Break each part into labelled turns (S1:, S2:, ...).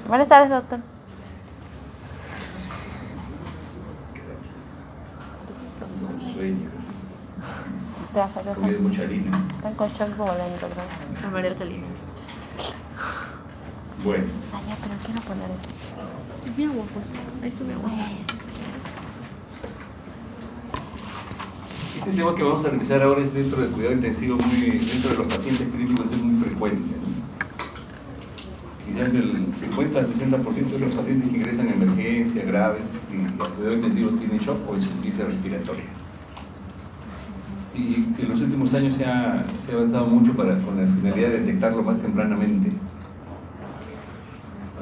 S1: Buenas tardes, doctor.
S2: Sueño.
S1: Te vas a ver.
S2: Comí mucha harina.
S1: Están con shock hipovolémico, creo.
S3: A María Alcalina.
S2: Bueno,
S1: Ah, ya, pero quiero poner eso.
S3: Es mi agua, pues. Ahí está mi agua.
S2: este tema que vamos a revisar ahora es dentro del cuidado intensivo, dentro de los pacientes críticos es muy frecuente, ¿no? Quizás el 50-60% de los pacientes que ingresan en emergencia graves y al cuidado intensivo tienen shock o insuficiencia respiratoria. Y en los últimos años se ha avanzado mucho con la finalidad de detectarlo más tempranamente.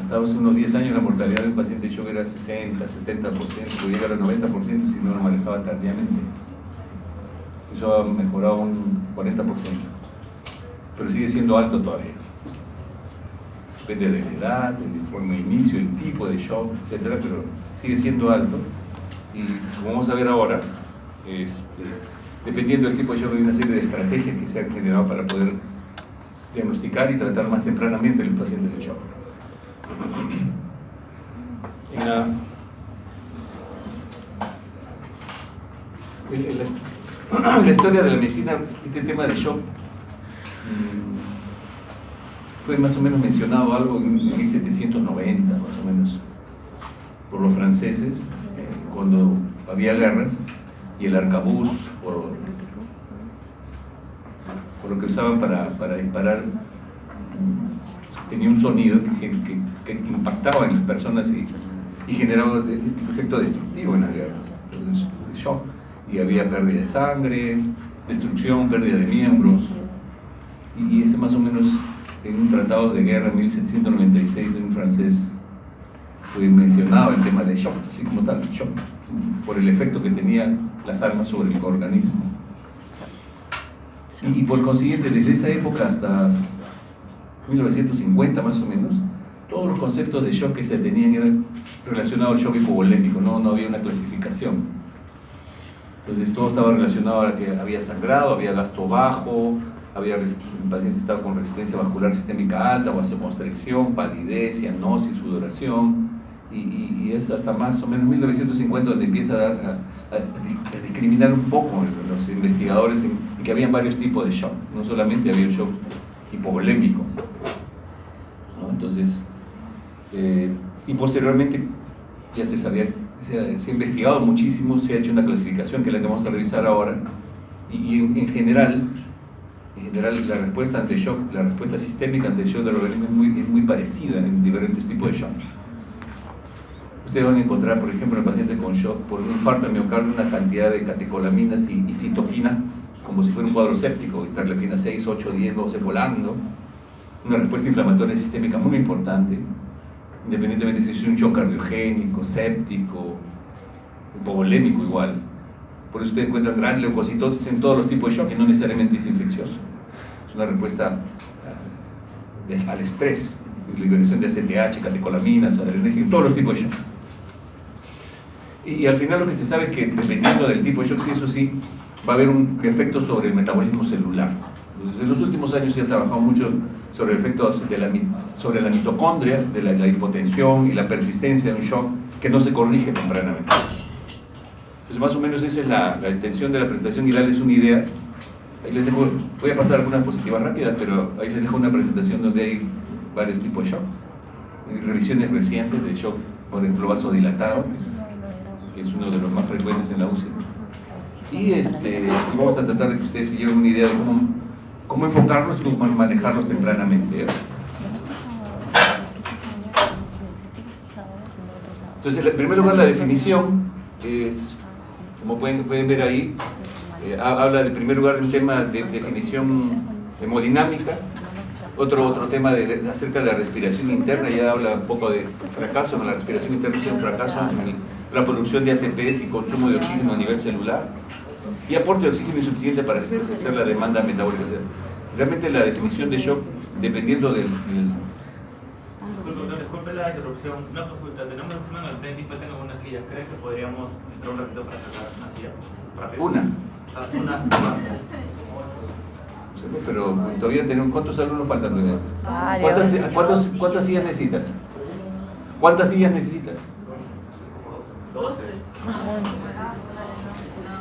S2: Hasta hace unos 10 años la mortalidad del paciente shock era 60, 70%, podía llegar al 90% si no lo manejaba tardíamente. Eso ha mejorado un 40%, pero sigue siendo alto todavía. Depende de la edad, de la forma de inicio, el tipo de shock, etcétera, pero sigue siendo alto. Y como vamos a ver ahora, dependiendo del tipo de shock, hay una serie de estrategias que se han generado para poder diagnosticar y tratar más tempranamente a los pacientes de shock. En la historia de la medicina, este tema de shock fue más o menos mencionado algo en 1790, más o menos, por los franceses, cuando había guerras, y el arcabuz, por lo que usaban para disparar, tenía un sonido que impactaba en las personas y generaba un efecto destructivo en las guerras. Entonces, shock. Y había pérdida de sangre, destrucción, pérdida de miembros. Y ese más o menos en un tratado de guerra en 1796 de un francés fue mencionado el tema de shock, así como tal, shock, por el efecto que tenían las armas sobre el organismo. Y por consiguiente, desde esa época hasta 1950 más o menos, todos los conceptos de shock que se tenían eran relacionados al shock hipovolémico, no había una clasificación. Entonces todo estaba relacionado a que había sangrado, había gasto bajo, el paciente estaba con resistencia vascular sistémica alta, vasoconstricción, palidez, cianosis, sudoración, y es hasta más o menos 1950 donde empieza a discriminar un poco los investigadores en que habían varios tipos de shock, no solamente había un shock hipovolémico, ¿no? Entonces, y posteriormente ya se sabía, se ha investigado muchísimo, se ha hecho una clasificación que es la que vamos a revisar ahora, y en general la respuesta ante shock, la respuesta sistémica ante shock del organismo es muy parecida en diferentes tipos de shock. Ustedes van a encontrar, por ejemplo, en el paciente con shock por un infarto de miocardio una cantidad de catecolaminas y citoquina como si fuera un cuadro séptico, interleuquina 6, 8, 10, 12 volando, una respuesta inflamatoria sistémica muy importante, independientemente si es un shock cardiogénico, séptico, hipovolémico igual. Por eso ustedes encuentran gran leucocitosis en todos los tipos de shock y no necesariamente es infeccioso. Es una respuesta al estrés, liberación de ACTH, catecolaminas, adrenérgico, todos los tipos de shock. Y al final lo que se sabe es que dependiendo del tipo de shock, sí, eso sí, va a haber un efecto sobre el metabolismo celular. Entonces, en los últimos años se ha trabajado mucho sobre el efecto sobre la mitocondria, de la hipotensión y la persistencia de un shock que no se corrige tempranamente. Entonces, más o menos esa es la intención de la presentación y darles una idea. Ahí les dejo, voy a pasar algunas diapositivas rápidas, pero ahí les dejo una presentación donde hay varios tipos de shock. Hay revisiones recientes de shock, por ejemplo, vasodilatado, que es uno de los más frecuentes en la UCI. Y vamos a tratar de que ustedes se lleven una idea de cómo enfocarlos y cómo manejarlos tempranamente, ¿eh? Entonces, en primer lugar, la definición es, como pueden ver ahí, habla en primer lugar de un tema de definición hemodinámica, otro tema acerca de la respiración interna, ya habla un poco de fracaso en la respiración interna, un fracaso en la producción de ATPs y consumo de oxígeno a nivel celular, y aporte de oxígeno insuficiente para satisfacer la demanda metabólica. O sea, realmente la definición de shock, dependiendo del...
S4: Disculpe la interrupción, una consulta, tenemos un en el frente y faltan algunas sillas, ¿creen que podríamos entrar un ratito para sacar una silla? Rápido. Unas
S2: pero todavía tenemos, ¿cuántos alumnos faltan todavía?
S1: Varios.
S2: ¿Cuántas sillas necesitas? ¿Cuántas sillas necesitas?
S4: 12.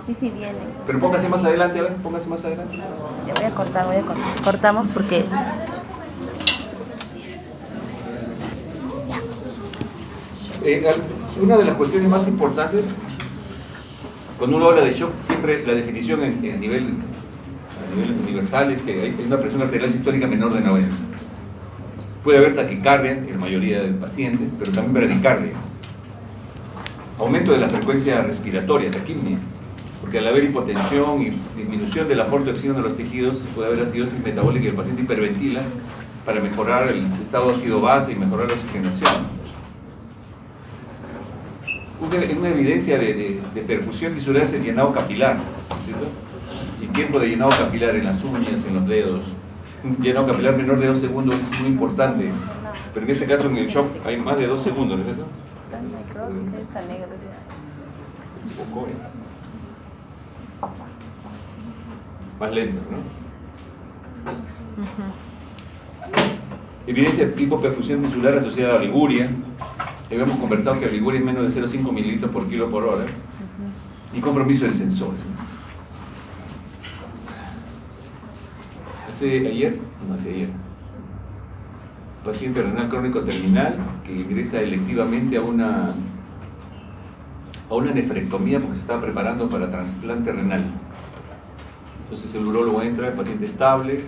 S1: Sí, sí, viene.
S2: Pero póngase más adelante, a ver, póngase más adelante.
S1: Ya voy a cortar. Cortamos porque...
S2: Una de las cuestiones más importantes, cuando uno habla de shock, siempre la definición a nivel universal es que hay una presión arterial sistólica menor de 90. Puede haber taquicardia en la mayoría de pacientes, pero también bradicardia. Aumento de la frecuencia respiratoria, taquipnea, porque al haber hipotensión y disminución del aporte de oxígeno a los tejidos, puede haber acidosis metabólica y el paciente hiperventila para mejorar el estado de ácido base y mejorar la oxigenación. Una evidencia de perfusión tisular es el llenado capilar, ¿cierto? Y tiempo de llenado capilar en las uñas, en los dedos. Un llenado capilar menor de 2 segundos es muy importante, pero en este caso en el shock hay más de 2 segundos, ¿no es cierto?
S1: Está negro.
S2: Un poco, más lento, ¿no? Evidencia de hipoperfusión tisular asociada a oliguria. Habíamos conversado que la oliguria es menos de 0,5 mililitros por kilo por hora. Y compromiso del sensor. Ayer, paciente renal crónico terminal que ingresa electivamente a una nefrectomía porque se estaba preparando para trasplante renal. Entonces el urólogo entra, el paciente estable,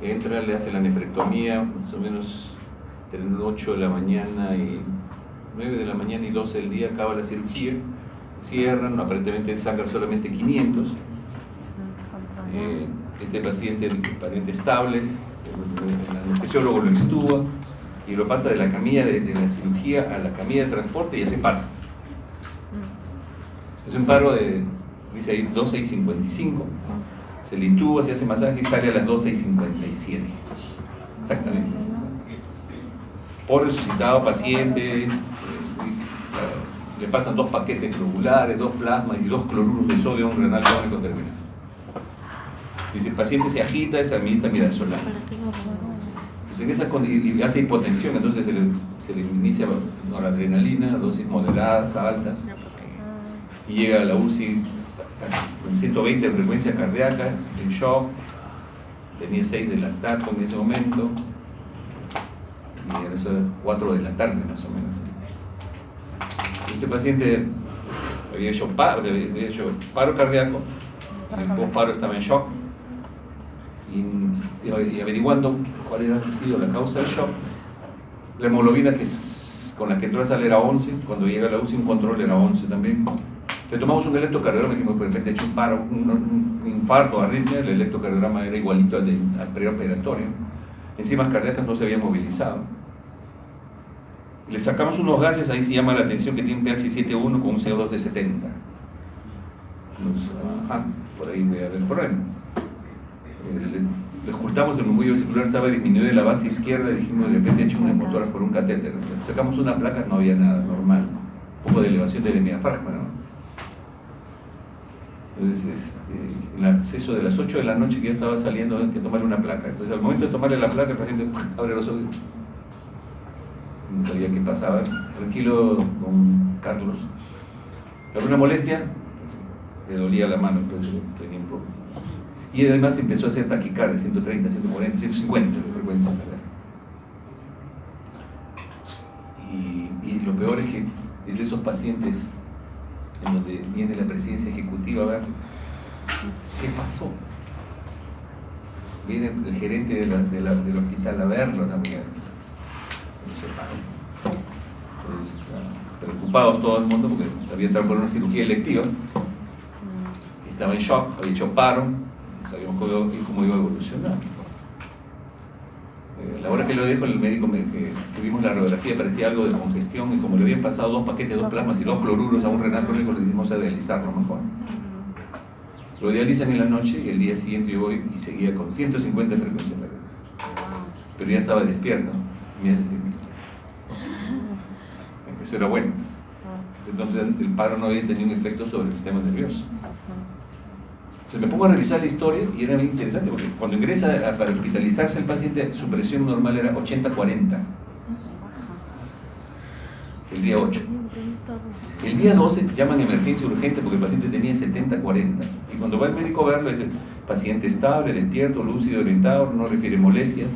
S2: entra, le hace la nefrectomía, más o menos entre 8 de la mañana y 9 de la mañana y 12 del día acaba la cirugía, cierran, aparentemente sangra solamente 500. Este paciente, el paciente estable, el anestesiólogo lo extuba y lo pasa de la camilla de la cirugía a la camilla de transporte y hace paro. Es un paro de, dice ahí, 12:55. Se le intuba, se hace masaje y sale a las 12:57. Exactamente. Por resucitado paciente, le pasan 2 paquetes globulares, 2 plasmas y 2 cloruros de sodio a un renal crónico terminal. Dice, el paciente se agita, se administra midazolam. Y hace hipotensión, entonces se le inicia noradrenalina, dosis moderadas a altas, y llega a la UCI con 120 de frecuencia cardíaca, en shock, tenía 6 de lactato en ese momento, y a las 4 de la tarde más o menos. Este paciente había hecho paro cardíaco, y el post-paro estaba en shock, y averiguando cuál era sido la causa del shock, la hemoglobina con la que entró a salir era 11, cuando llega a la UCI un control era 11 también. Le tomamos un electrocardiograma y dijimos, pues de repente ha hecho un paro, un infarto, arritmia, el electrocardiograma era igualito al preoperatorio. Enzimas cardíacas no se habían movilizado. Le sacamos unos gases, ahí se llama la atención que tiene un pH 7.1 con un CO2 de 70. Por ahí voy a ver el problema. Le ocultamos el murmullo vesicular, estaba disminuido de la base izquierda y dijimos, de repente ha hecho una motora por un catéter. Sacamos una placa, no había nada, normal. Un poco de elevación del hemidiafragma, ¿no? Entonces, el acceso de las 8 de la noche que ya estaba saliendo, hay que tomarle una placa. Entonces, al momento de tomarle la placa, el paciente abre los ojos. No sabía qué pasaba. Tranquilo, don Carlos. ¿Alguna molestia? Le dolía la mano, entonces tenía un poco. Y además empezó a hacer taquicardia, 130, 140, 150 de frecuencia. Y lo peor es que es de esos pacientes en donde viene la presidencia ejecutiva a ver qué pasó. Viene el gerente del hospital a verlo también. No se paró. Entonces, preocupados todo el mundo porque había entrado por una cirugía electiva. Estaba en shock, había hecho paro, no sabíamos cómo iba a evolucionar. La hora que lo dejo, el médico que tuvimos la radiografía parecía algo de congestión y como le habían pasado 2 paquetes, 2 plasmas y 2 cloruros a un renal crónico, le dijimos a dializarlo mejor. Lo dializan en la noche y el día siguiente yo voy y seguía con 150 de frecuencia cardíaca. Pero ya estaba despierto. Eso era bueno. Entonces el paro no había tenido un efecto sobre el sistema nervioso. Entonces me pongo a revisar la historia y era bien interesante porque cuando ingresa para hospitalizarse el paciente, su presión normal era 80-40. el día 8. El día 12 llaman emergencia urgente porque el paciente tenía 70-40. Y cuando va el médico a verlo, dice, paciente estable, despierto, lúcido, orientado, no refiere molestias.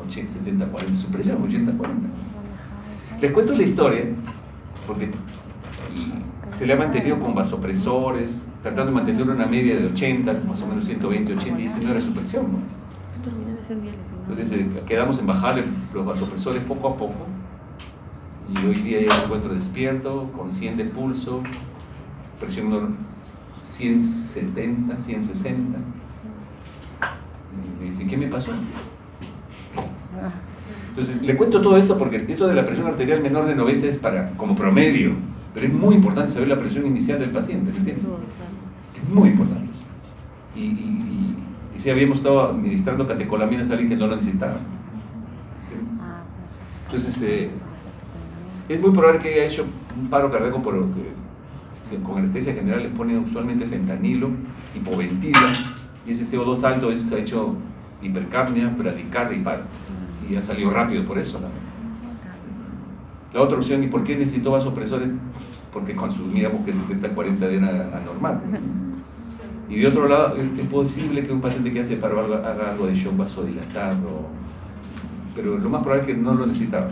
S2: 70-40, su presión 80-40. Les cuento la historia porque se le ha mantenido con vasopresores, tratando de mantener una media de 80, más o menos 120-80, y esa no era su presión, ¿no? Entonces quedamos en bajar los vasopresores poco a poco, y hoy día ya me encuentro despierto, con 100 de pulso, presión 170, 160. Y me dice, ¿qué me pasó? Entonces, le cuento todo esto porque esto de la presión arterial menor de 90 es como promedio, pero es muy importante saber la presión inicial del paciente, ¿me entiendes? Es muy importante. Y si habíamos estado administrando catecolaminas a alguien que no lo necesitaba. ¿Sí? Entonces, es muy probable que haya hecho un paro cardíaco por lo que con anestesia general les ponen usualmente fentanilo, hipoventila, y ese CO2 alto ha hecho hipercapnia, bradicardia y paro. Y ya salió rápido por eso también. La otra opción, ¿y por qué necesitó vasopresores? Porque consumíamos que 70-40 era anormal. Y de otro lado, es posible que un paciente que hace paro haga algo de shock vasodilatado, pero lo más probable es que no lo necesitaba.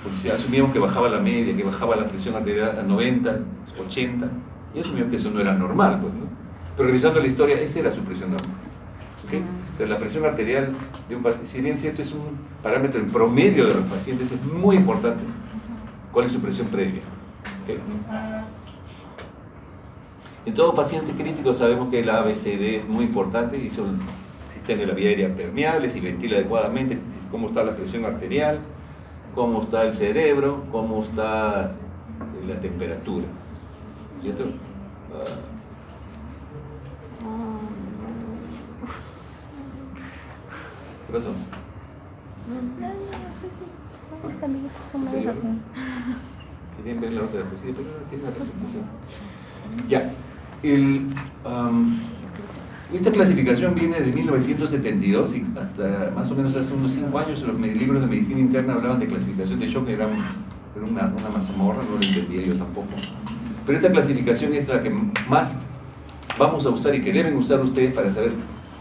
S2: Porque si asumíamos que bajaba la media, que bajaba la presión arterial a 90, 80, y asumíamos que eso no era normal, pues, ¿no? Pero revisando la historia, esa era su presión normal. ¿Okay? Entonces, la presión arterial de un paciente, si bien cierto es un parámetro en promedio de los pacientes, es muy importante cuál es su presión previa. ¿Okay? En todo paciente crítico sabemos que el ABCD es muy importante y son si tiene la vía aérea permeable, si ventila adecuadamente, cómo está la presión arterial, cómo está el cerebro, cómo está la temperatura. ¿Cierto? ¿Qué pasó?
S1: Los amiguitos son medio así.
S2: ¿Quieren ver la otra diapositiva? Pero no tiene la presentación. Ya. Esta clasificación viene de 1972 y hasta más o menos hace unos 5 años los libros de medicina interna hablaban de clasificación de shock, que era una mazamorra, no lo entendía yo tampoco. Pero esta clasificación es la que más vamos a usar y que deben usar ustedes para saber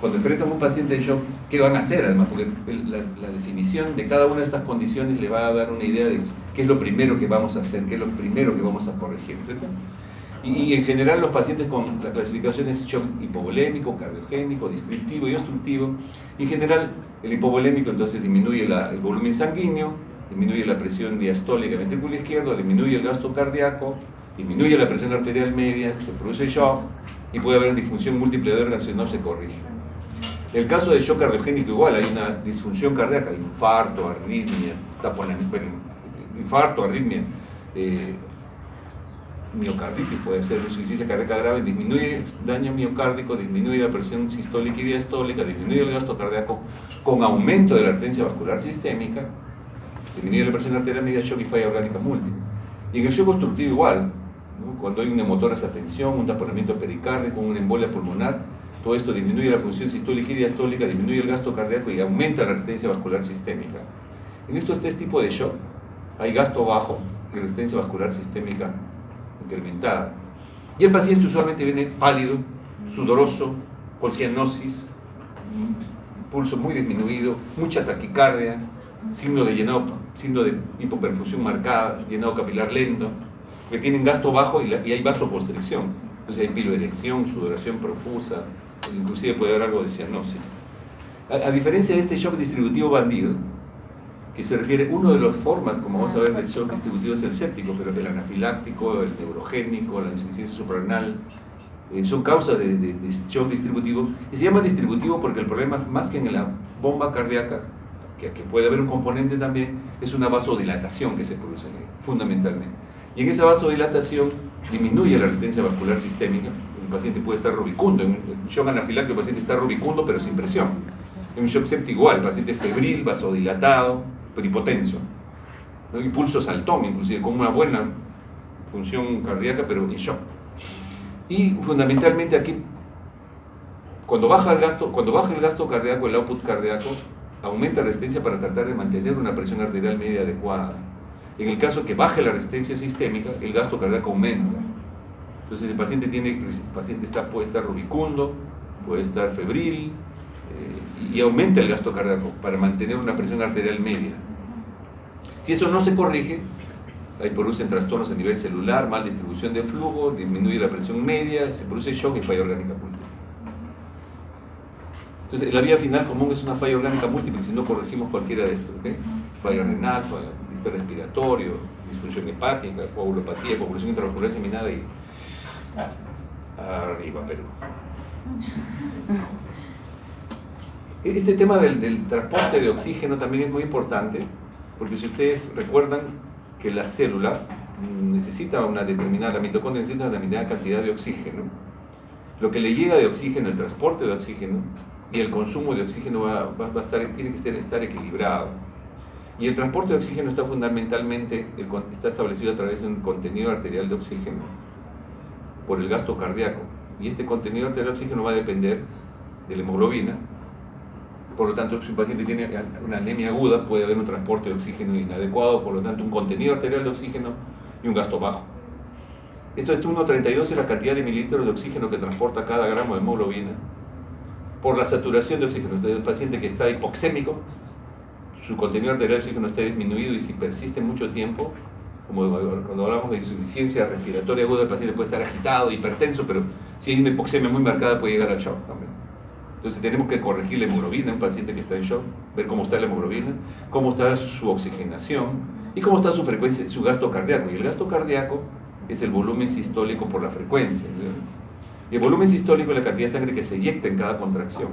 S2: cuando enfrentan a un paciente en shock qué van a hacer, además, porque la definición de cada una de estas condiciones le va a dar una idea de qué es lo primero que vamos a hacer, qué es lo primero que vamos a corregir, ¿verdad? Y en general los pacientes con la clasificación es shock hipovolémico, cardiogénico, distractivo y obstructivo. En general el hipovolémico entonces disminuye el volumen sanguíneo, disminuye la presión diastólica ventrículo izquierdo, disminuye el gasto cardíaco, disminuye la presión arterial media, se produce shock y puede haber disfunción múltiple de órganos si no se corrige. En el caso del shock cardiogénico igual, hay una disfunción cardíaca, infarto, arritmia, miocarditis puede ser insuficiencia cardíaca grave, disminuye daño miocárdico, disminuye la presión sistólica y diastólica, disminuye el gasto cardíaco con aumento de la resistencia vascular sistémica, disminuye la presión arterial media, shock y falla orgánica múltiple. Y en el shock obstructivo igual, ¿no? Cuando hay un hemotoras a tensión, un taponamiento pericárdico, una embolia pulmonar, todo esto disminuye la función sistólica y diastólica, disminuye el gasto cardíaco y aumenta la resistencia vascular sistémica. En estos 3 tipos de shock hay gasto bajo y resistencia vascular sistémica incrementada. Y el paciente usualmente viene pálido, sudoroso, con cianosis, pulso muy disminuido, mucha taquicardia, signo de hipoperfusión marcada, llenado capilar lento, que tienen gasto bajo y hay vasoconstricción. Entonces hay piloerección, sudoración profusa, inclusive puede haber algo de cianosis. A diferencia de este shock distributivo bandido, que se refiere, una de las formas, como vamos a ver, del shock distributivo es el séptico, pero el anafiláctico, el neurogénico, la insuficiencia suprarrenal, son causas de shock distributivo, y se llama distributivo porque el problema, más que en la bomba cardíaca, que puede haber un componente también, es una vasodilatación que se produce fundamentalmente. Y en esa vasodilatación disminuye la resistencia vascular sistémica, el paciente puede estar rubicundo, en un shock anafiláctico el paciente está rubicundo pero sin presión, en un shock séptico igual, el paciente febril, vasodilatado, pero hipotenso, ¿no? Impulso saltón, inclusive con una buena función cardíaca, pero en shock. Y fundamentalmente aquí, cuando baja el gasto cardíaco, el output cardíaco, aumenta la resistencia para tratar de mantener una presión arterial media adecuada. En el caso que baje la resistencia sistémica, el gasto cardíaco aumenta. Entonces el paciente puede estar rubicundo, puede estar febril, y aumenta el gasto cardíaco para mantener una presión arterial media. Si eso no se corrige, ahí producen trastornos a nivel celular, mal distribución de flujo, disminuye la presión media, se produce shock y falla orgánica múltiple. Entonces, la vía final común es una falla orgánica múltiple si no corregimos cualquiera de estos, ¿okay? Falla renal, falla respiratorio, disfunción hepática, coagulopatía, coagulación intravascular diseminada y arriba Perú. Este tema del transporte de oxígeno también es muy importante, porque si ustedes recuerdan que la célula necesita la mitocondria necesita una determinada cantidad de oxígeno. Lo que le llega de oxígeno, el transporte de oxígeno y el consumo de oxígeno tiene que estar equilibrado. Y el transporte de oxígeno está fundamentalmente está establecido a través de un contenido arterial de oxígeno por el gasto cardíaco. Y este contenido arterial de oxígeno va a depender de la hemoglobina. Por lo tanto, si un paciente tiene una anemia aguda, puede haber un transporte de oxígeno inadecuado, por lo tanto, un contenido arterial de oxígeno y un gasto bajo. Esto es 1,32 es la cantidad de mililitros de oxígeno que transporta cada gramo de hemoglobina por la saturación de oxígeno. Entonces, el paciente que está hipoxémico, su contenido arterial de oxígeno está disminuido y si persiste mucho tiempo, como cuando hablamos de insuficiencia respiratoria aguda, el paciente puede estar agitado, hipertenso, pero si hay una hipoxemia muy marcada puede llegar al shock también. Entonces tenemos que corregir la hemoglobina en un paciente que está en shock, ver cómo está la hemoglobina, cómo está su oxigenación y cómo está su frecuencia, su gasto cardíaco. Y el gasto cardíaco es el volumen sistólico por la frecuencia, ¿no? Y el volumen sistólico es la cantidad de sangre que se eyecta en cada contracción.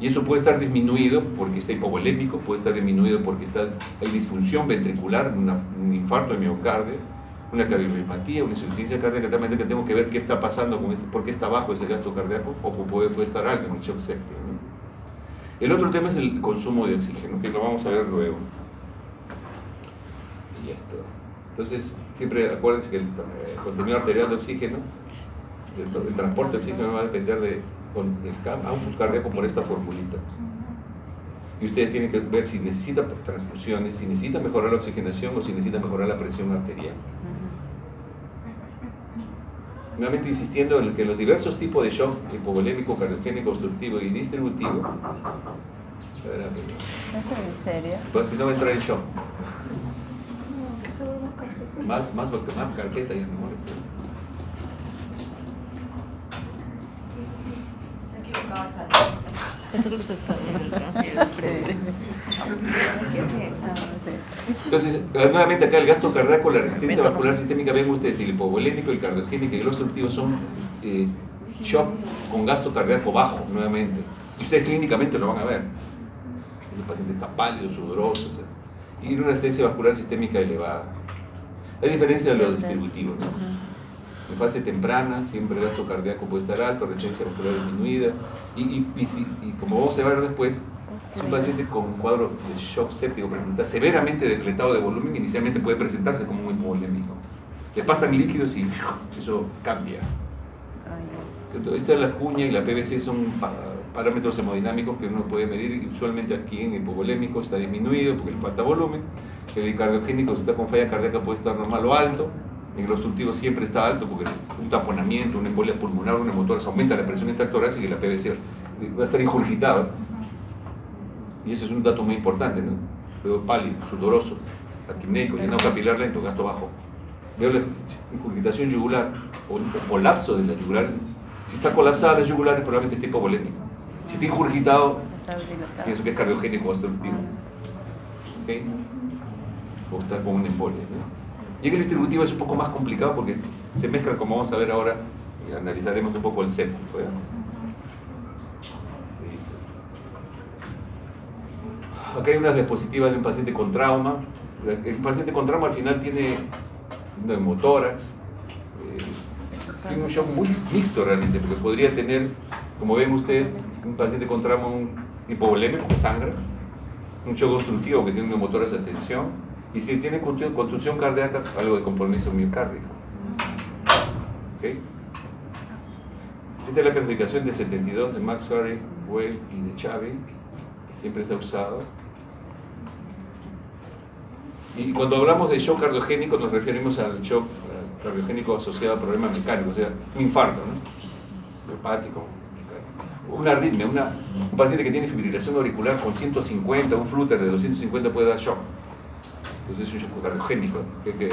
S2: Y eso puede estar disminuido porque está hipovolémico, puede estar disminuido porque hay disfunción ventricular, un infarto de miocardio, una cardiopatía, una insuficiencia cardíaca, también que tengo que ver qué está pasando con por qué está bajo ese gasto cardíaco o puede estar alto en el shock séptico, ¿no? El otro tema es el consumo de oxígeno, que lo vamos a ver luego. Y esto. Entonces, siempre acuérdense que el contenido arterial de oxígeno, el transporte de oxígeno va a depender del output cardíaco por esta formulita. Y ustedes tienen que ver si necesita transfusiones, si necesita mejorar la oxigenación o si necesita mejorar la presión arterial. Nuevamente insistiendo en que los diversos tipos de shock, hipovolémico, cardiogénico, obstructivo y distributivo,
S1: ¿En serio?
S2: pues si no va a entrar en shock. Más carpeta ya no molesta. Entonces, nuevamente acá el gasto cardíaco, la resistencia vascular sistémica, ven ustedes, el hipovolémico, el cardiogénico y el obstructivo son shock con gasto cardíaco bajo, nuevamente. Y ustedes clínicamente lo van a ver. El paciente está pálido, sudoroso, y una resistencia vascular sistémica elevada. Hay diferencia de los distributivos, ¿no? En fase temprana, siempre el gasto cardíaco puede estar alto, resistencia vascular disminuida, y como vamos a ver después, si un paciente con un cuadro de shock séptico, por ejemplo, está severamente depletado de volumen, inicialmente puede presentarse como un hipovolémico. Le pasan líquidos y eso cambia. Entonces, esta es la cuña y la PVC son parámetros hemodinámicos que uno puede medir, y usualmente aquí en hipovolémico está disminuido porque le falta volumen. El cardiogénico, si está con falla cardíaca, puede estar normal o alto. En el obstructivo siempre está alto porque un taponamiento, una embolia pulmonar, una hemotórax aumenta la presión intratorácica y la PVC va a estar ingurgitada. Y eso es un dato muy importante, ¿no? Veo pálido, sudoroso, taquipneico, llenado capilar lento, gasto bajo. Veo la ingurgitación yugular o un colapso de la yugular. Si está colapsada la yugular, probablemente esté hipovolémico. Si está ingurgitado, pienso que es cardiogénico o obstructivo. ¿Okay? O está con una embolia, ¿no? Y en el distributivo es un poco más complicado porque se mezcla, como vamos a ver ahora, y analizaremos un poco el séptico, ¿eh? Acá hay unas diapositivas de un paciente con trauma. El paciente con trauma al final tiene un hemotórax, tiene un shock muy mixto realmente, porque podría tener, como ven ustedes, un paciente con trauma, un hipovolémico que sangra, un shock obstructivo que tiene un hemotórax de tensión, y si tiene contusión cardíaca, algo de compromiso miocárdico. ¿Okay? Esta es la clasificación del 72 de Max Harry, Weil y de Xavi. siempre se ha usado. Y cuando hablamos de shock cardiogénico nos referimos al shock cardiogénico asociado a problemas mecánicos, o sea, un infarto, ¿no? Hepático, una arritmia, un paciente que tiene fibrilación auricular con 150, un flutter de 250 puede dar shock. Entonces es un shock cardiogénico, que hay que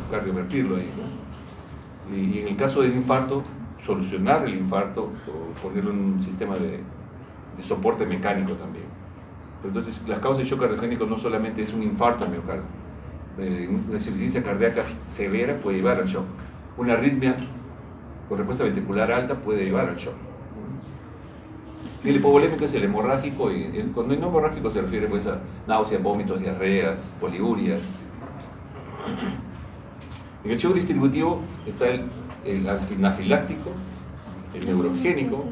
S2: cardiovertirlo ahí, ¿no? Y en el caso del infarto, solucionar el infarto o ponerle un sistema de soporte mecánico también. Entonces, las causas de shock cardiogénico no solamente es un infarto miocardio. Una insuficiencia cardíaca severa puede llevar al shock. Una arritmia con respuesta ventricular alta puede llevar al shock. Y el hipovolémico es el hemorrágico, y cuando el hemorrágico se refiere pues a náuseas, vómitos, diarreas, poliurias. En el shock distributivo está el anafiláctico, el neurogénico.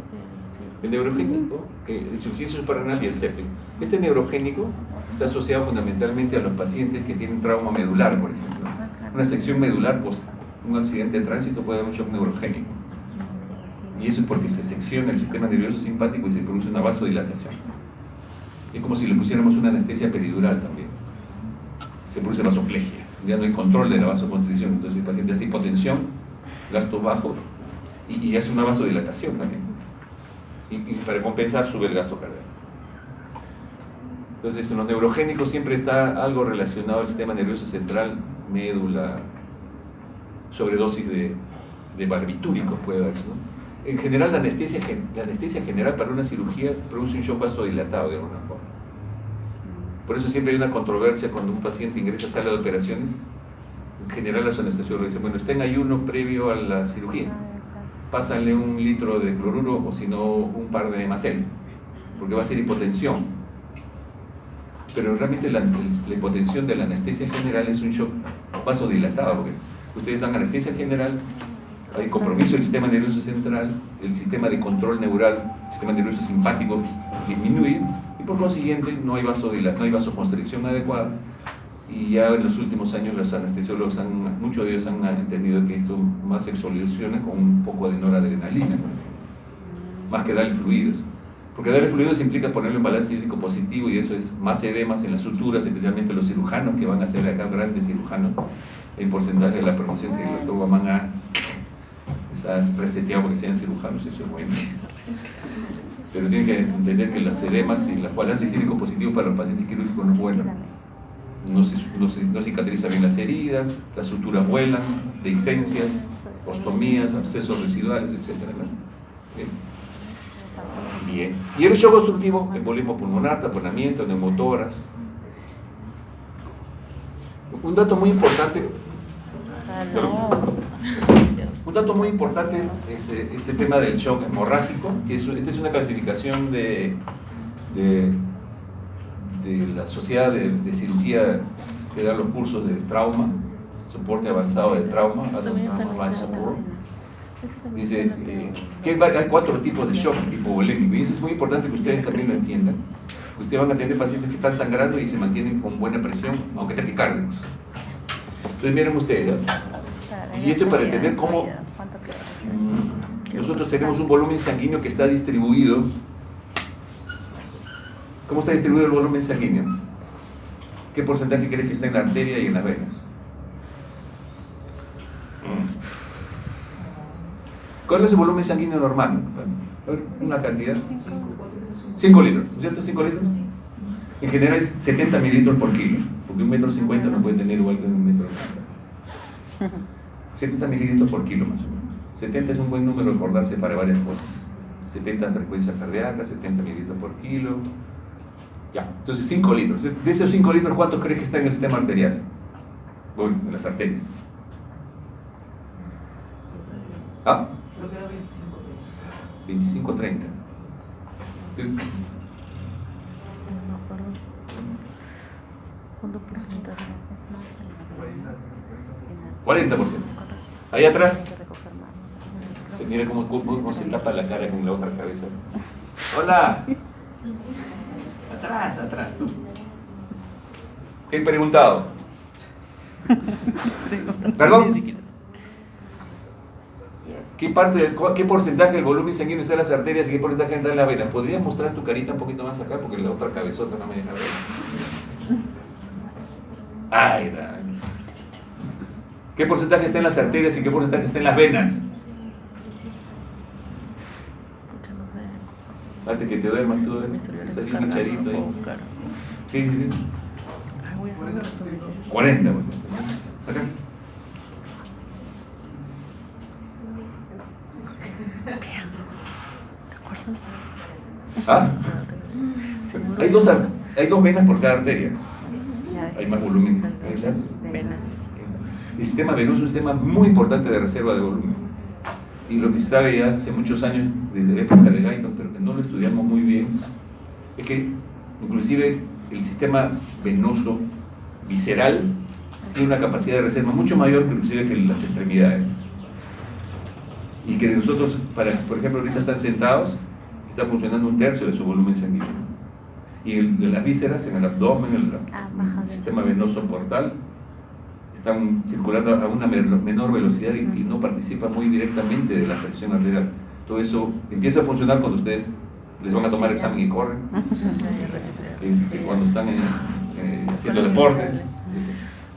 S2: El neurogénico, insuficiencia suprarrenal y el séptico. Este neurogénico está asociado fundamentalmente a los pacientes que tienen trauma medular, por ejemplo. Una sección medular, pues un accidente de tránsito puede dar un shock neurogénico. Y eso es porque se secciona el sistema nervioso simpático y se produce una vasodilatación. Es como si le pusiéramos una anestesia peridural también. Se produce vasoplegia. Ya no hay control de la vasoconstricción. Entonces el paciente hace hipotensión, gasto bajo y hace una vasodilatación también. Y para compensar sube el gasto cardíaco. Entonces en los neurogénicos siempre está algo relacionado al sistema nervioso central, médula, sobredosis de barbitúricos puede dar, ¿no? En general la anestesia general para una cirugía produce un shock vasodilatado de alguna forma. Por eso siempre hay una controversia cuando un paciente ingresa a sala de operaciones. En general los anestesiólogos dicen, bueno, está en ayuno previo a la cirugía, pásanle 1 litro de cloruro o si no un par de Macel, porque va a ser hipotensión. Pero realmente la hipotensión de la anestesia general es un shock vasodilatado, porque ustedes dan anestesia general, hay compromiso del sistema nervioso central, el sistema de control neural, el sistema nervioso simpático disminuye y por consiguiente no hay vasoconstricción adecuada. Y ya en los últimos años los anestesiólogos, muchos de ellos han entendido que esto más se soluciona con un poco de noradrenalina, más que darle fluidos. Porque darle fluidos implica ponerle un balance hídrico positivo y eso es más edemas en las suturas, especialmente los cirujanos que van a ser acá grandes cirujanos. El porcentaje de la promoción que el doctor Guamán ha reseteado porque sean cirujanos, eso es bueno. Pero tienen que entender que las edemas y los balances hídricos positivos para los pacientes quirúrgicos no vuelan. No cicatriza bien las heridas, las suturas vuelan, dehiscencias, ostomías, abscesos residuales, etc. Bien. Y el shock obstructivo, embolismo pulmonar, taponamiento, neumotoras. Un dato muy importante. Un dato muy importante es este tema del shock hemorrágico, que esta es una clasificación de la Sociedad de Cirugía que da los cursos de trauma, soporte avanzado de trauma, Advanced Support. Dice que hay 4 tipos de shock hipovolémico y eso es muy importante que ustedes también lo entiendan. Ustedes van a tener pacientes que están sangrando y se mantienen con buena presión, aunque taquicárdicos. Entonces miren ustedes, ¿no? Y esto es para entender cómo nosotros tenemos un volumen sanguíneo que está distribuido. ¿Cómo está distribuido el volumen sanguíneo? ¿Qué porcentaje crees que está en la arteria y en las venas? ¿Cuál es el volumen sanguíneo normal? A ver, una cantidad. 5 litros, ¿no es cierto? 5 litros. En general es 70 mililitros por kilo, porque 1,50 m no puede tener igual que 1,90 m. 70 mililitros por kilo más o menos. 70 es un buen número de acordarse para varias cosas. 70 frecuencia cardíaca, 70 mililitros por kilo. Ya, entonces 5 litros. De esos 5 litros, ¿cuántos crees que está en el sistema arterial? Bueno, en las arterias. ¿Ah?
S5: Creo que era
S2: 25, 30.
S1: ¿Cuánto porcentaje?
S2: 40%. Ahí atrás. Se mira cómo se tapa la cara con la otra cabeza. ¡Hola! Atrás, tú. ¿Qué he preguntado? ¿Perdón? ¿Qué porcentaje del volumen sanguíneo está en las arterias y qué porcentaje está en las venas? ¿Podrías mostrar tu carita un poquito más acá? Porque la otra cabezota no me deja ver. Ay, da. ¿Qué porcentaje está en las arterias y qué porcentaje está en las venas?
S1: Pucha, no sé.
S2: Antes que te duermas tú,
S1: Mi celular
S2: estás
S1: está
S2: bien
S1: cargando,
S2: hinchadito
S1: no
S2: ahí.
S1: puedo buscar.
S2: Sí.
S1: Ay, voy a hacer un resumen.
S2: 40. Acá.
S1: ¿Te acuerdas?
S2: ¿Ah?
S1: Seguro.
S2: Hay dos venas por cada arteria.
S1: Ya.
S2: Hay más volumen en las.
S1: Venas.
S2: El sistema venoso es un sistema muy importante de reserva de volumen. Y lo que se sabe ya hace muchos años, desde la época de Guyton, pero que no lo estudiamos muy bien, es que inclusive el sistema venoso visceral tiene una capacidad de reserva mucho mayor que inclusive que las extremidades. Y que nosotros, por ejemplo, ahorita están sentados, está funcionando 1/3 de su volumen sanguíneo. Y de las vísceras, en el abdomen, el sistema venoso portal, están circulando a una menor velocidad y no participa muy directamente de la presión arterial. Todo eso empieza a funcionar cuando ustedes les van a tomar examen y corren, cuando están haciendo deporte.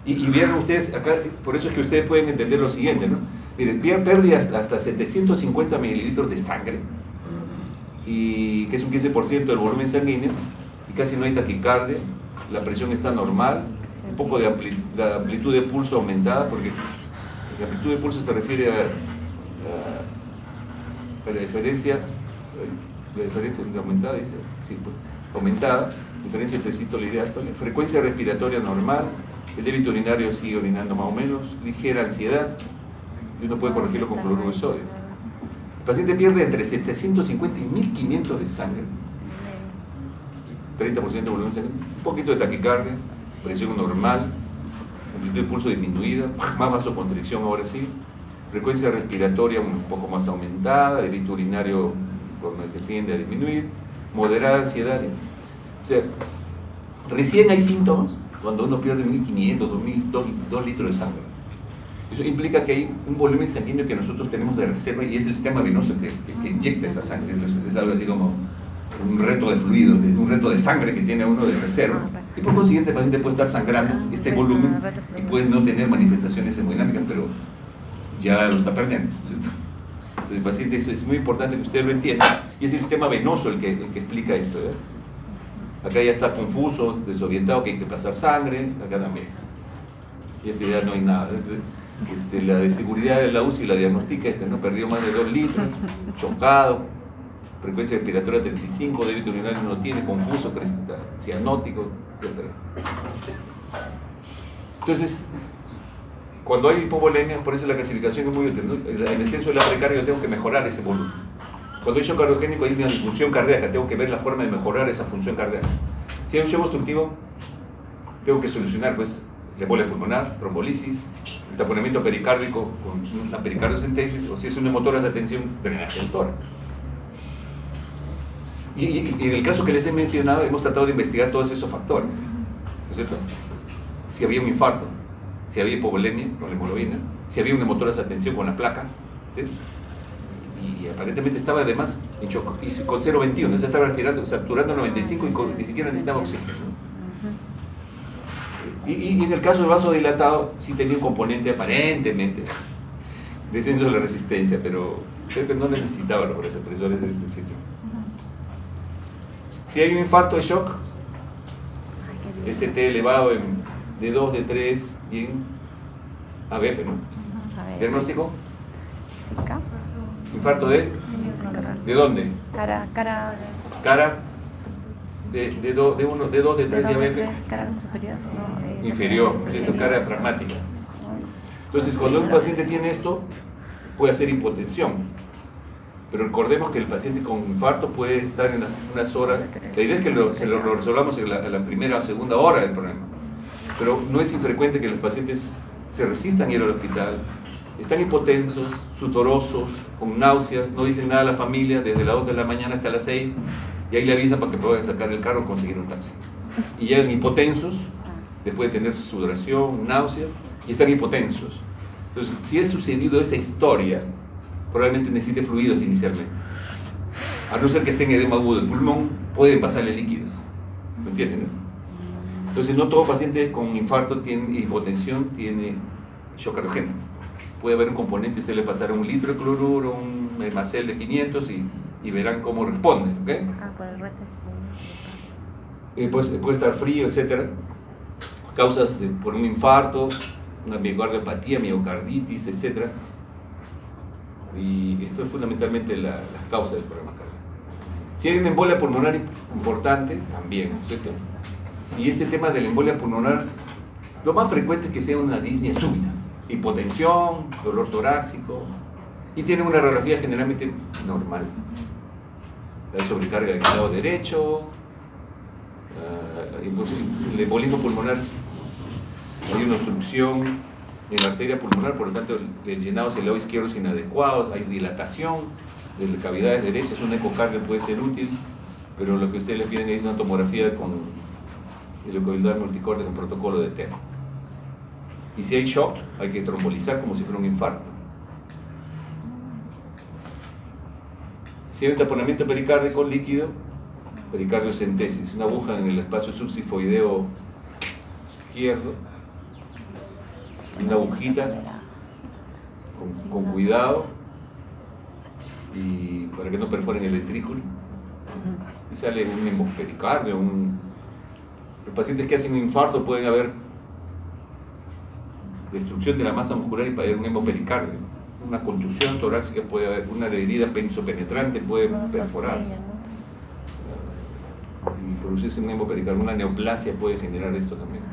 S2: Y vieron ustedes, acá, por eso es que ustedes pueden entender lo siguiente, ¿no? Miren, pérdidas hasta 750 mililitros de sangre, y que es un 15% del volumen sanguíneo, y casi no hay taquicardia, la presión está normal, un poco de amplitud de pulso aumentada, porque la amplitud de pulso se refiere a la diferencia aumentada, dice, sí, pues, aumentada, diferencia entre sístole y diástole, frecuencia respiratoria normal, el débito urinario sigue orinando más o menos, ligera ansiedad, y uno puede corregirlo con cloruro de sodio. El paciente pierde entre 750 y 1500 de sangre, 30% de volumen sanguíneo, un poquito de taquicardia, presión normal, amplitud de pulso disminuida, más vasoconstricción ahora sí, frecuencia respiratoria un poco más aumentada, débito urinario que tiende a disminuir, moderada ansiedad. O sea, recién hay síntomas cuando uno pierde 1500, 2000, 2 litros de sangre. Eso implica que hay un volumen sanguíneo que nosotros tenemos de reserva y es el sistema venoso que inyecta esa sangre. Es algo así como un reto de fluido, un reto de sangre que tiene uno de reserva. Y por consiguiente el paciente puede estar sangrando este volumen y puede no tener manifestaciones hemodinámicas, pero ya lo está perdiendo. Entonces el paciente es muy importante que usted lo entienda y es el sistema venoso el que explica esto, ¿verdad? Acá ya está confuso, desorientado, que hay que pasar sangre, acá también. Y ya no hay nada. La de seguridad de la UCI la diagnostica, ¿no? Perdió más de 2 litros, chocado, frecuencia respiratoria 35, débito urinario no tiene, confuso, cianótico, etc. Entonces, cuando hay hipovolemia, por eso la clasificación es muy útil, ¿no? En el descenso de la precardia yo tengo que mejorar ese volumen. Cuando hay shock cardiogénico hay una disfunción cardíaca, tengo que ver la forma de mejorar esa función cardíaca. Si hay un shock obstructivo, tengo que solucionar pues la embolia pulmonar, trombolisis, el taponamiento pericárdico con una pericardiocentesis, o si es una motora de tensión, drenaje del tórax. Y en el caso que les he mencionado, hemos tratado de investigar todos esos factores, ¿no es cierto? Si había un infarto, si había hipovolemia con la hemoglobina, si había una motora de tensión con la placa, ¿sí? Y aparentemente estaba además en shock, y con 0,21, o sea, estaba respirando, saturando 95 y ni siquiera necesitaba oxígeno, ¿no? Y en el caso del vasodilatado sí tenía un componente aparentemente descenso de la resistencia, pero creo que no necesitaba los vasopresores del sitio. Si hay un infarto de shock, ST elevado en D2, D3 y en ABF, ¿no? ¿Diagnóstico? ¿Infarto de? ¿De dónde?
S1: Cara.
S2: Cara. De 2, D3 y ABF.
S1: Cara superior. No,
S2: inferior, ¿cierto? Cara diafragmática. Entonces, cuando un paciente tiene esto, puede hacer hipotensión. Pero recordemos que el paciente con infarto puede estar en unas horas. La idea es que lo resolvamos en la primera o segunda hora del problema. Pero no es infrecuente que los pacientes se resistan a ir al hospital. Están hipotensos, sudorosos, con náuseas, no dicen nada a la familia desde las 2 de la mañana hasta las 6 y ahí le avisan para que puedan sacar el carro o conseguir un taxi. Y llegan hipotensos, después de tener sudoración, náuseas, y están hipotensos. Entonces, si ha sucedido esa historia, probablemente necesite fluidos inicialmente. A no ser que esté en edema agudo del pulmón, pueden pasarle líquidos. ¿Me entienden? ¿No? Entonces, no todo paciente con infarto y hipotensión tiene shock cardiogénico. Puede haber un componente, usted le pasará 1 litro de cloruro, un hemacel de 500 y verán cómo responde. ¿Okay?
S3: Por el reto.
S2: Puede estar frío, etc. Causas por un infarto, una miocardiopatía, miocarditis, etc. Y esto es fundamentalmente las causas del problema cardíaco. Si hay una embolia pulmonar importante, también, ¿cierto? Y este tema de la embolia pulmonar, lo más frecuente es que sea una disnea súbita, hipotensión, dolor torácico, y tiene una radiografía generalmente normal. Hay sobrecarga del lado derecho, el embolismo pulmonar, hay una obstrucción en la arteria pulmonar, por lo tanto el llenado hacia el lado izquierdo es inadecuado, hay dilatación de las cavidades derechas, un ecocardio puede ser útil, pero lo que ustedes le piden es una tomografía con el ecocardiograma multicorte con protocolo de TEM. Y si hay shock, hay que trombolizar como si fuera un infarto. Si hay un taponamiento pericárdico líquido, pericardiocentesis, una aguja en el espacio subsifoideo izquierdo, una agujita con cuidado y para que no perforen el ventrículo y sale un embopericardio. Los pacientes que hacen un infarto pueden haber destrucción de la masa muscular y puede haber un embopericardio, una contusión torácica, puede haber una herida pensopenetrante, puede perforar y producirse un embopericardio, una neoplasia puede generar esto también.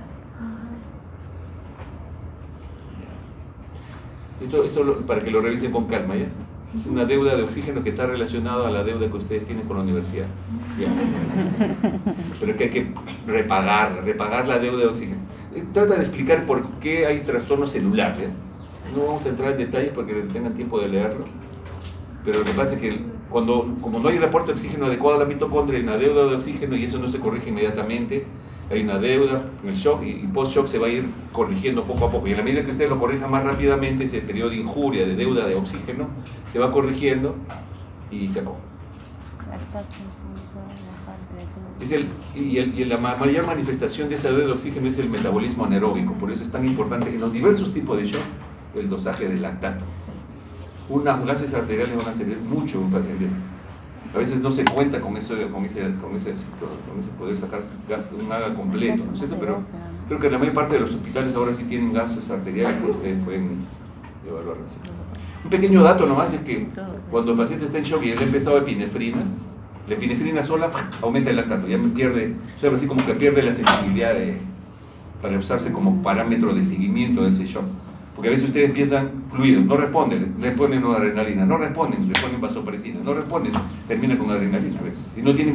S2: Esto para que lo revisen con calma, ¿ya? Es una deuda de oxígeno que está relacionada a la deuda que ustedes tienen con la universidad. ¿Ya? Pero que hay que repagar la deuda de oxígeno. Trata de explicar por qué hay trastorno celular, ¿ya? No vamos a entrar en detalles porque tengan tiempo de leerlo, pero lo que pasa es que como no hay reporte de oxígeno adecuado a la mitocondria, hay una deuda de oxígeno y eso no se corrige inmediatamente. Hay una deuda en el shock y post-shock se va a ir corrigiendo poco a poco. Y a la medida que ustedes lo corrijan más rápidamente, ese periodo de injuria, de deuda de oxígeno, se va corrigiendo y se acabó. La mayor manifestación de esa deuda de oxígeno es el metabolismo anaeróbico. Por eso es tan importante en los diversos tipos de shock el dosaje de lactato. Unas gases arteriales van a servir mucho en un paciente. A veces no se cuenta con ese poder sacar gas de un AGA completo, ¿no es cierto? Pero creo que la mayor parte de los hospitales ahora sí tienen gases arteriales, pues ustedes pueden evaluarlo. Un pequeño dato nomás es que cuando el paciente está en shock y él ha empezado epinefrina, la epinefrina sola aumenta el lactato, ya pierde, así como que pierde la sensibilidad para usarse como parámetro de seguimiento de ese shock. Porque a veces ustedes empiezan fluidos, no responden, le ponen adrenalina, no responden, le ponen vasopresina, no responden, terminan con adrenalina a veces. Y no tienen